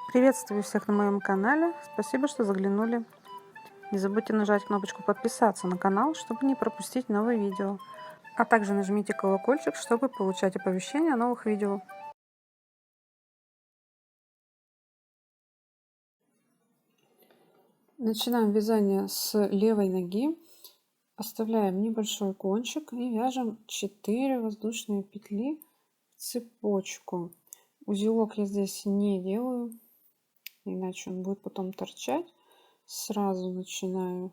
Приветствую всех на моем канале. Спасибо, что заглянули. Не забудьте нажать кнопочку подписаться на канал, чтобы не пропустить новые видео. А также нажмите колокольчик, чтобы получать оповещения о новых видео. Начинаем вязание с левой ноги. Оставляем небольшой кончик и вяжем 4 воздушные петли в цепочку. Узелок я здесь не делаю, иначе он будет потом торчать. Сразу начинаю,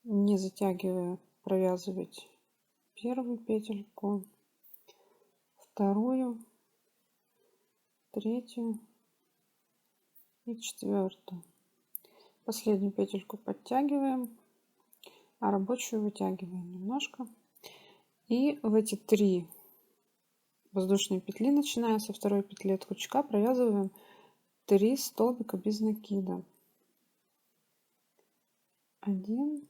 не затягивая, провязывать первую петельку, вторую, третью и четвертую. Последнюю петельку подтягиваем, а рабочую вытягиваем немножко. И в эти 3 воздушные петли, начиная со второй петли от крючка, провязываем 3 столбика без накида. 1,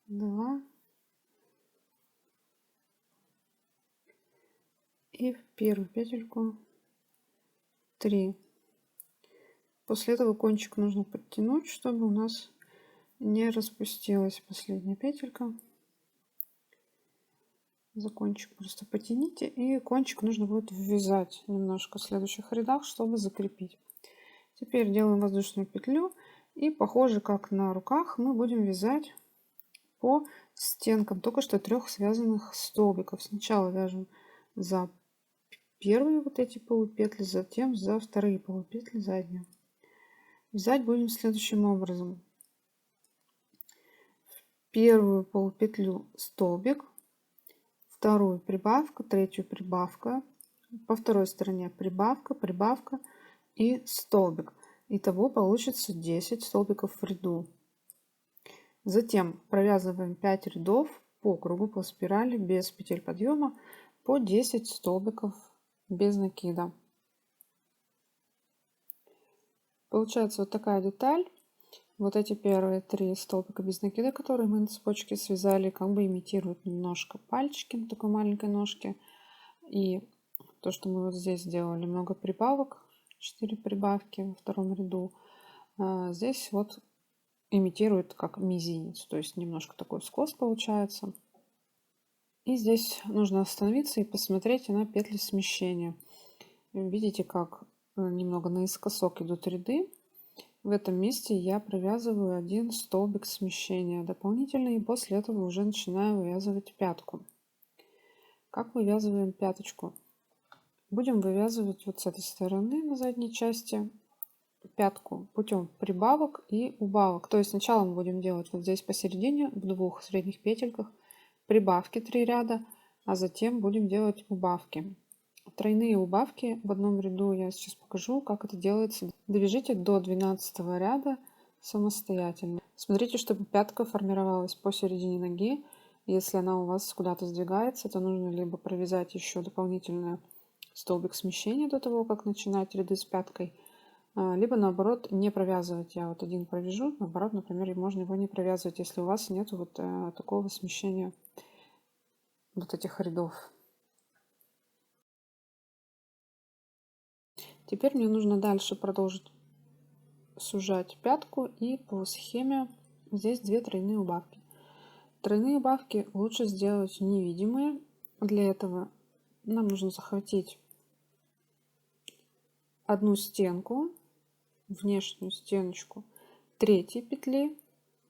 2 и в первую петельку 3. После этого кончик нужно подтянуть, чтобы у нас не распустилась последняя петелька. За кончик просто потяните, и кончик нужно будет ввязать немножко в следующих рядах, чтобы закрепить. Теперь делаем воздушную петлю, и похоже как на руках мы будем вязать по стенкам только что 3 связанных столбиков. Сначала вяжем за первые вот эти полупетли, затем за вторые полупетли задние. Вязать будем следующим образом: в первую полупетлю столбик, вторую прибавка, третью прибавка, по второй стороне прибавка, прибавка и столбик. Итого получится 10 столбиков в ряду. Затем провязываем 5 рядов по кругу, по спирали, без петель подъема, по 10 столбиков без накида. Получается вот такая деталь. Вот эти первые 3 столбика без накида, которые мы на цепочке связали, как бы имитируют немножко пальчики на такой маленькой ножке. И то, что мы вот здесь сделали, много прибавок, 4 прибавки во втором ряду, здесь вот имитирует как мизинец, то есть немножко такой скос получается. И здесь нужно остановиться и посмотреть на петли смещения. Видите, как немного наискосок идут ряды. В этом месте я провязываю 1 столбик смещения дополнительный, и после этого уже начинаю вывязывать пятку. Как вывязываем пяточку? Будем вывязывать вот с этой стороны на задней части пятку путем прибавок и убавок. То есть сначала мы будем делать вот здесь посередине, в 2 средних петельках, прибавки 3 ряда, а затем будем делать убавки. Тройные убавки в одном ряду я сейчас покажу, как это делается. Довяжите до 12 ряда самостоятельно. Смотрите, чтобы пятка формировалась посередине ноги. Если она у вас куда-то сдвигается, то нужно либо провязать еще дополнительно столбик смещения до того, как начинать ряды с пяткой, либо наоборот не провязывать. Я вот один провяжу, наоборот, например, можно его не провязывать, если у вас нет вот такого смещения вот этих рядов. Теперь мне нужно дальше продолжить сужать пятку, и по схеме здесь 2 тройные убавки. Тройные убавки лучше сделать невидимые. Для этого нам нужно захватить одну стенку, внешнюю стеночку 3 петли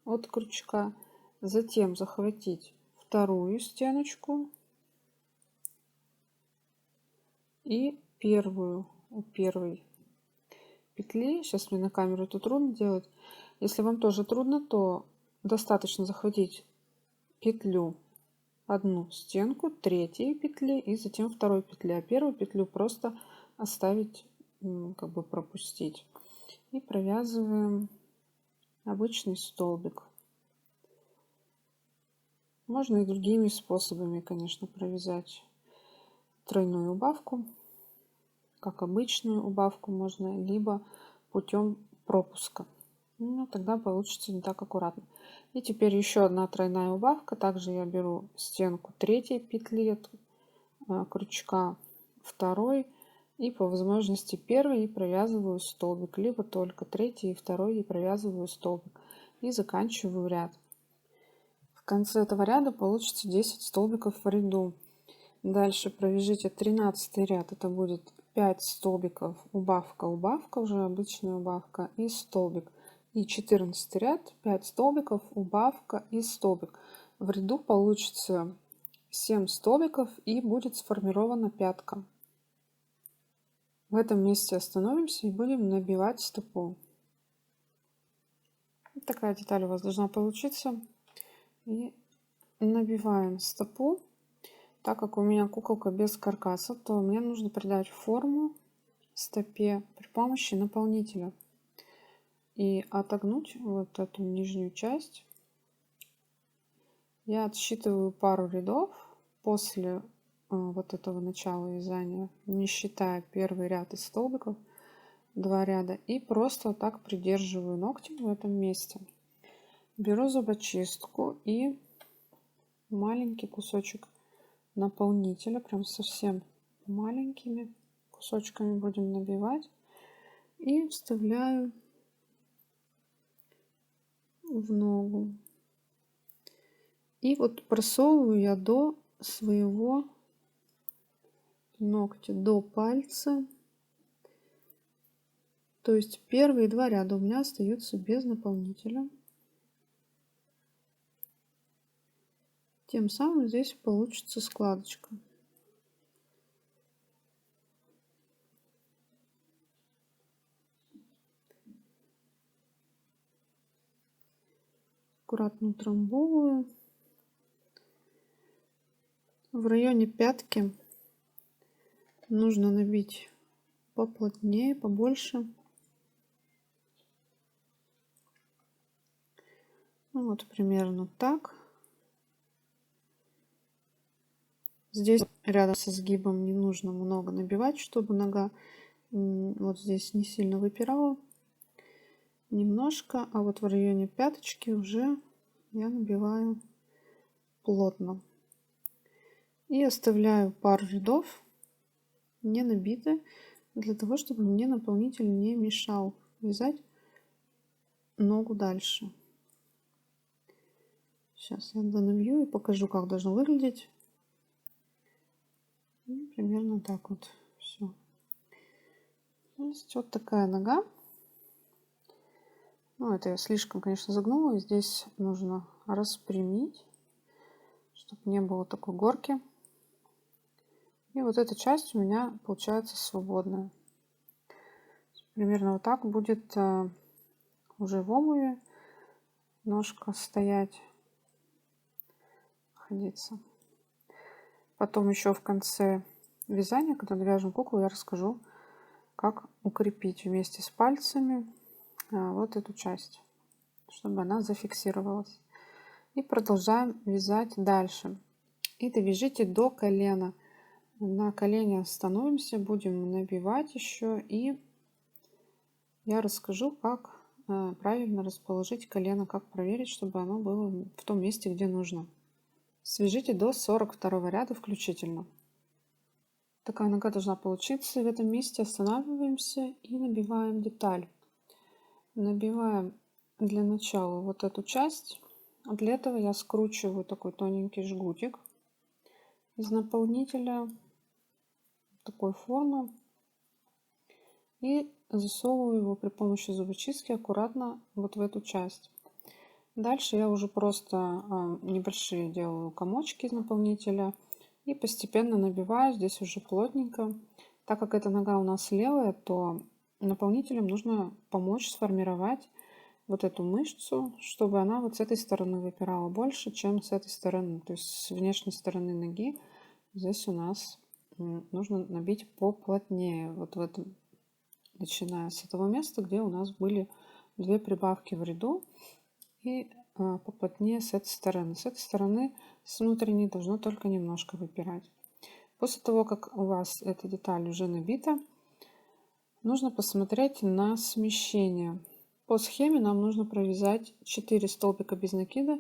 от крючка, затем захватить вторую стеночку и первую у первой петли. Сейчас мне на камеру это трудно делать. Если вам тоже трудно, то достаточно захватить петлю, одну стенку 3 петли и затем второй петли, а первую петлю просто оставить, как бы пропустить. И провязываем обычный столбик. Можно и другими способами, конечно, провязать тройную убавку. как обычную убавку можно, либо путем пропуска. Ну, тогда получится не так аккуратно. И теперь еще одна тройная убавка. Также я беру стенку третьей петли от крючка второй и по возможности первый и провязываю столбик, либо только третий и второй и провязываю столбик и заканчиваю ряд. В конце этого ряда получится 10 столбиков в ряду. Дальше провяжите 13 ряд, это будет 5 столбиков убавка, убавка, уже обычная убавка и столбик. И 14 ряд, 5 столбиков, убавка и столбик. В ряду получится 7 столбиков и будет сформирована пятка. В этом месте остановимся и будем набивать стопу. Вот такая деталь у вас должна получиться. И набиваем стопу. Так как у меня куколка без каркаса, то мне нужно придать форму стопе при помощи наполнителя. И отогнуть вот эту нижнюю часть. Я отсчитываю пару рядов после вот этого начала вязания, не считая первый ряд из столбиков, 2 ряда, и просто вот так придерживаю ногтем в этом месте. Беру зубочистку и маленький кусочек наполнителя, прям совсем маленькими кусочками будем набивать, и вставляю в ногу. И вот просовываю я до своего ногтя, до пальца. То есть первые 2 ряда у меня остаются без наполнителя. Тем самым здесь получится складочка. Аккуратно утрамбовываю. В районе пятки нужно набить поплотнее, побольше. Ну, вот примерно так. Здесь рядом со сгибом не нужно много набивать, чтобы нога вот здесь не сильно выпирала. Немножко, а вот в районе пяточки уже я набиваю плотно. И оставляю пару рядов не набиты, для того, чтобы мне наполнитель не мешал вязать ногу дальше. Сейчас я донабью и покажу, как должно выглядеть. И примерно так вот все. Есть вот такая нога. Ну, это я слишком, конечно, загнула. И здесь нужно распрямить, чтобы не было такой горки. И вот эта часть у меня получается свободная. Примерно вот так будет уже в обуви ножка стоять, находиться. Потом еще в конце вязания, когда навяжем куклу, я расскажу, как укрепить вместе с пальцами вот эту часть, чтобы она зафиксировалась. И продолжаем вязать дальше. И довяжите до колена. На колене остановимся, будем набивать еще, и я расскажу, как правильно расположить колено, как проверить, чтобы оно было в том месте, где нужно. Свяжите до 42 ряда включительно. Такая нога должна получиться. В этом месте останавливаемся и набиваем деталь. Набиваем для начала вот эту часть. Для этого я скручиваю такой тоненький жгутик из наполнителя такой формы и засовываю его при помощи зубочистки аккуратно вот в эту часть. Дальше я уже просто небольшие делаю комочки из наполнителя и постепенно набиваю здесь уже плотненько. Так как эта нога у нас левая, то наполнителем нужно помочь сформировать вот эту мышцу, чтобы она вот с этой стороны выпирала больше, чем с этой стороны. То есть с внешней стороны ноги здесь у нас нужно набить поплотнее. Вот в этом, начиная с этого места, где у нас были 2 прибавки в ряду, и поплотнее с этой стороны. С этой стороны, с внутренней, должно только немножко выпирать. После того, как у вас эта деталь уже набита, нужно посмотреть на смещение. По схеме нам нужно провязать 4 столбика без накида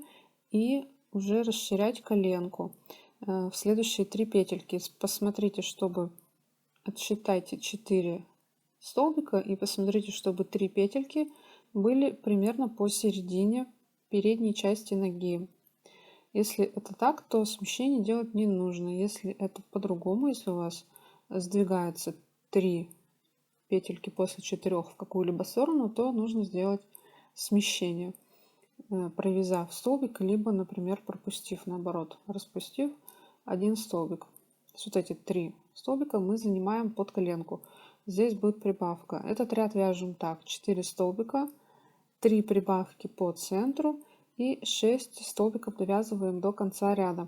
и уже расширять коленку в следующие 3 петельки. Посмотрите, чтобы отсчитайте 4 столбика и посмотрите, чтобы 3 петельки были примерно посередине передней части ноги. Если это так, то смещение делать не нужно. Если это по-другому, если у вас сдвигается 3 петельки после 4 в какую-либо сторону, то нужно сделать смещение, провязав столбик, либо, например, пропустив, наоборот, распустив один столбик. Вот эти 3 столбика мы занимаем под коленку. Здесь будет прибавка. Этот ряд вяжем так: 4 столбика, 3 прибавки по центру и 6 столбиков довязываем до конца ряда.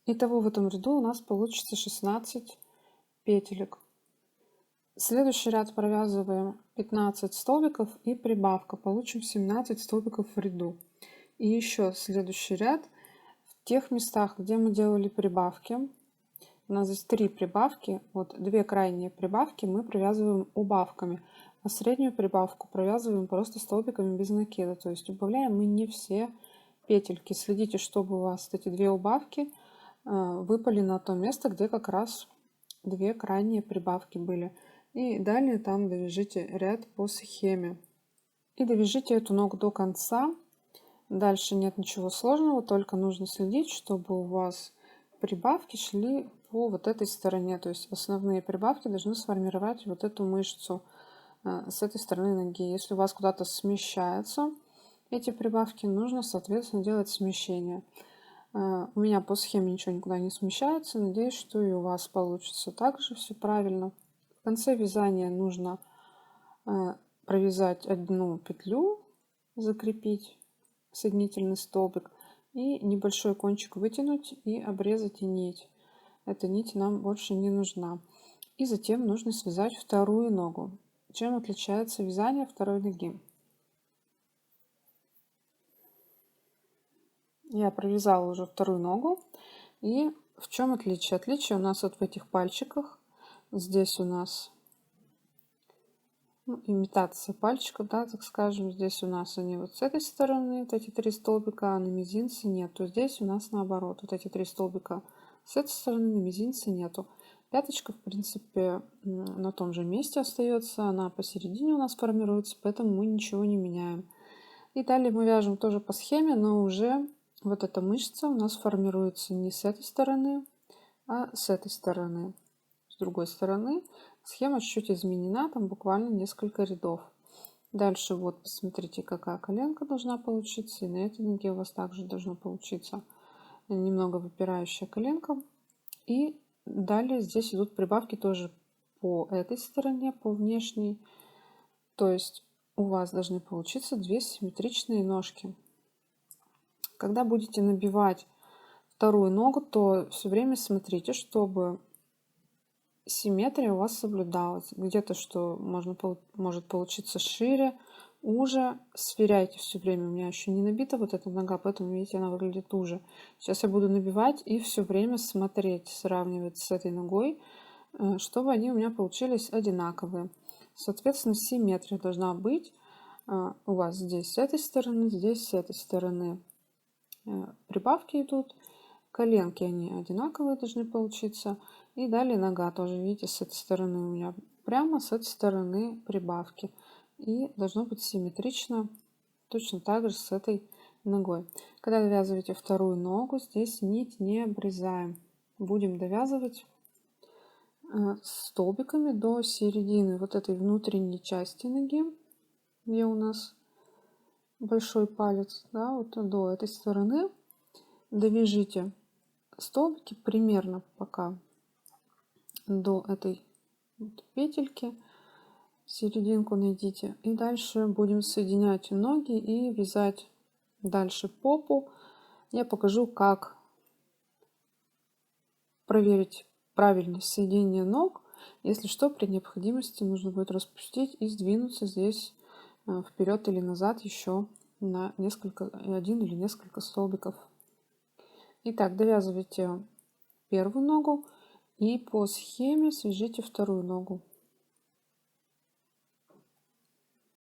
Итого в этом ряду у нас получится 16 петелек. Следующий ряд провязываем 15 столбиков и прибавка. Получим 17 столбиков в ряду. И еще следующий ряд в тех местах, где мы делали прибавки. У нас здесь 3 прибавки. Вот 2 крайние прибавки мы провязываем убавками, а среднюю прибавку провязываем просто столбиками без накида. То есть убавляем мы не все петельки. Следите, чтобы у вас эти 2 убавки выпали на то место, где как раз 2 крайние прибавки были. И далее там довяжите ряд по схеме. И довяжите эту ногу до конца. Дальше нет ничего сложного, только нужно следить, чтобы у вас прибавки шли по вот этой стороне. То есть основные прибавки должны сформировать вот эту мышцу с этой стороны ноги. Если у вас куда-то смещаются эти прибавки, нужно, соответственно, делать смещение. У меня по схеме ничего никуда не смещается. Надеюсь, что и у вас получится также все правильно. В конце вязания нужно провязать одну петлю, закрепить соединительный столбик и небольшой кончик вытянуть и обрезать нить. Эта нить нам больше не нужна. И затем нужно связать вторую ногу. Чем отличается вязание второй ноги? Я провязала уже вторую ногу. И в чем отличие? Отличие у нас вот в этих пальчиках. Здесь у нас имитация пальчиков, да, так скажем. Здесь у нас они вот с этой стороны, вот эти 3 столбика, а на мизинце нет. То здесь у нас наоборот. Вот эти 3 столбика с этой стороны, на мизинце нету. Пяточка, в принципе, на том же месте остается. Она посередине у нас формируется, поэтому мы ничего не меняем. И далее мы вяжем тоже по схеме, но уже вот эта мышца у нас формируется не с этой стороны, а с этой стороны. С другой стороны схема чуть-чуть изменена, там буквально несколько рядов. Дальше вот посмотрите, какая коленка должна получиться. И на этой ноге у вас также должно получиться немного выпирающая коленка. И далее здесь идут прибавки тоже по этой стороне, по внешней. То есть у вас должны получиться 2 симметричные ножки. Когда будете набивать вторую ногу, то все время смотрите, чтобы симметрия у вас соблюдалась. Где-то что может получиться шире, уже. Сверяйте все время. У меня еще не набита вот эта нога, поэтому, видите, она выглядит уже. Сейчас я буду набивать и все время смотреть, сравнивать с этой ногой, чтобы они у меня получились одинаковые. Соответственно, симметрия должна быть у вас здесь с этой стороны, здесь с этой стороны. Прибавки идут, коленки они одинаковые должны получиться. И далее нога тоже, видите, с этой стороны у меня прямо, с этой стороны прибавки. И должно быть симметрично точно так же с этой ногой. Когда довязываете вторую ногу, здесь нить не обрезаем. Будем довязывать столбиками до середины вот этой внутренней части ноги, где у нас большой палец, да, вот до этой стороны. Довяжите столбики примерно пока до этой вот петельки, серединку найдите, и дальше будем соединять ноги и вязать дальше попу. Я покажу, как проверить правильность соединения ног. Если что, при необходимости нужно будет распустить и сдвинуться здесь вперед или назад еще на один или несколько столбиков. Итак, довязывайте первую ногу и по схеме свяжите вторую ногу.